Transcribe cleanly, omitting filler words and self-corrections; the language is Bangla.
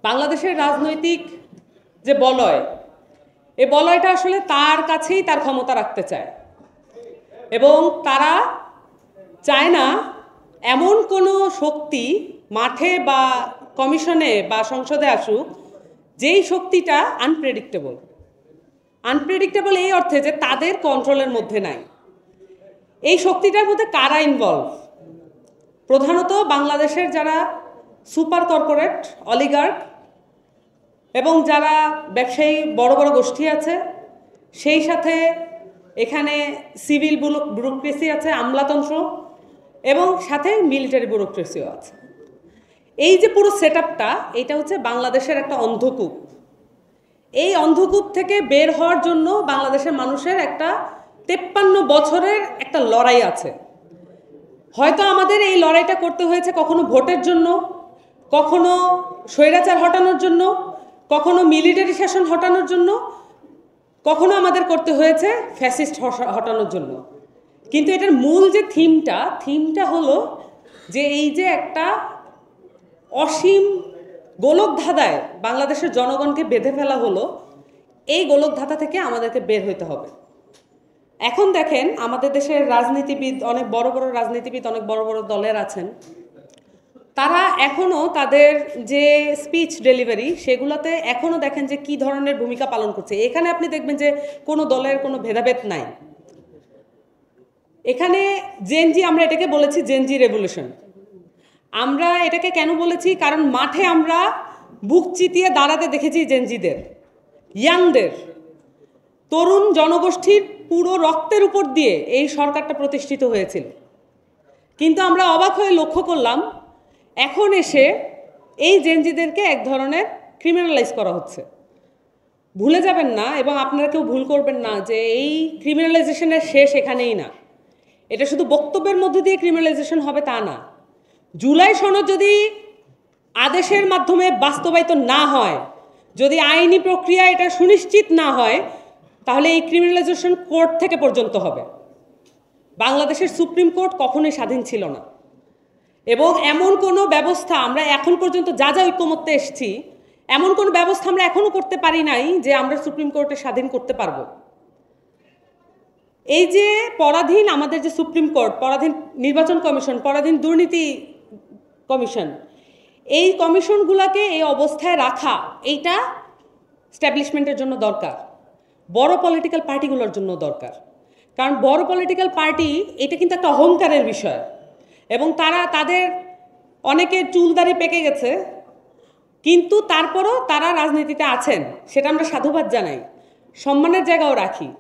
বাংলাদেশের রাজনৈতিক যে বলয়, এই বলয়টা আসলে তার কাছেই তার ক্ষমতা রাখতে চায় এবং তারা চায় না এমন কোনো শক্তি মাঠে বা কমিশনে বা সংসদে আসুক যেই শক্তিটা আনপ্রেডিক্টেবল এই অর্থে যে তাদের কন্ট্রোলের মধ্যে নাই। এই শক্তিটার মধ্যে কারা ইনভলভ? প্রধানত বাংলাদেশের যারা সুপার কর্পোরেট অলিগার্ক এবং যারা ব্যবসায়ী বড় বড় গোষ্ঠী আছে, সেই সাথে এখানে সিভিল ব্যুরোক্রেসি আছে, আমলাতন্ত্র, এবং সাথে মিলিটারি ব্যুরোক্রেসিও আছে। এই যে পুরো সেট আপটা, এটা হচ্ছে বাংলাদেশের একটা অন্ধকূপ। এই অন্ধকূপ থেকে বের হওয়ার জন্য বাংলাদেশের মানুষের একটা 53 বছরের একটা লড়াই আছে। হয়তো আমাদের এই লড়াইটা করতে হয়েছে কখনো ভোটের জন্য, কখনো স্বৈরাচার হটানোর জন্য, কখনো মিলিটারি শাসন হটানোর জন্য, কখনো আমাদের করতে হয়েছে ফ্যাসিস্ট হটানোর জন্য। কিন্তু এটার মূল যে থিমটা হলো যে এই যে একটা অসীম গোলকধাঁধায় বাংলাদেশের জনগণকে বেঁধে ফেলা হলো, এই গোলকধাঁধা থেকে আমাদেরকে বের হতে হবে। এখন দেখেন আমাদের দেশের রাজনীতিবিদ, অনেক বড় বড় রাজনীতিবিদ, অনেক বড় বড় দলের আছেন, তারা এখনও তাদের যে স্পিচ ডেলিভারি সেগুলোতে এখনও দেখেন যে কি ধরনের ভূমিকা পালন করছে। এখানে আপনি দেখবেন যে কোনো দলের কোনো ভেদাভেদ নাই। এখানে জেনজি, আমরা এটাকে বলেছি জেনজি রেভলিউশন। আমরা এটাকে কেন বলেছি? কারণ মাঠে আমরা বুক চিতিয়ে দাঁড়াতে দেখেছি জেনজিদের, ইয়াংদের, তরুণ জনগোষ্ঠীর পুরো রক্তের উপর দিয়ে এই সরকারটা প্রতিষ্ঠিত হয়েছিল। কিন্তু আমরা অবাক হয়ে লক্ষ্য করলাম এখন এসে এই জেনজিদেরকে এক ধরনের ক্রিমিনালাইজ করা হচ্ছে। ভুলে যাবেন না, এবং আপনারা কেউ ভুল করবেন না, যে এই ক্রিমিনালাইজেশনের শেষ এখানেই না। এটা শুধু বক্তব্যের মধ্যে দিয়ে ক্রিমিনালাইজেশন হবে তা না। জুলাই সনদ যদি আদেশের মাধ্যমে বাস্তবায়িত না হয়, যদি আইনি প্রক্রিয়া এটা সুনিশ্চিত না হয়, তাহলে এই ক্রিমিনালাইজেশন কোর্ট থেকে পর্যন্ত হবে। বাংলাদেশের সুপ্রিম কোর্ট কখনোই স্বাধীন ছিল না, এবং এমন কোনো ব্যবস্থা আমরা এখন পর্যন্ত যা ঐক্যমত্যে এসেছি, এমন কোনো ব্যবস্থা আমরা এখনও করতে পারি নাই যে আমরা সুপ্রিম কোর্টে স্বাধীন করতে পারবো। এই যে পরাধীন আমাদের যে সুপ্রিম কোর্ট, পরাধীন নির্বাচন কমিশন, পরাধীন দুর্নীতি কমিশন, এই কমিশনগুলোকে এই অবস্থায় রাখা, এইটা স্ট্যাবলিশমেন্টের জন্য দরকার, বড় পলিটিক্যাল পার্টিগুলোর জন্য দরকার। কারণ বড় পলিটিক্যাল পার্টি এটা কিন্তু একটা অহংকারের বিষয়, এবং তাদের অনেকের চুলদাড়ি পেকে গেছে, কিন্তু তারপরও তারা রাজনীতিতে আছেন, সেটা আমরা সাধুবাদ জানাই, সম্মানের জায়গাও রাখি।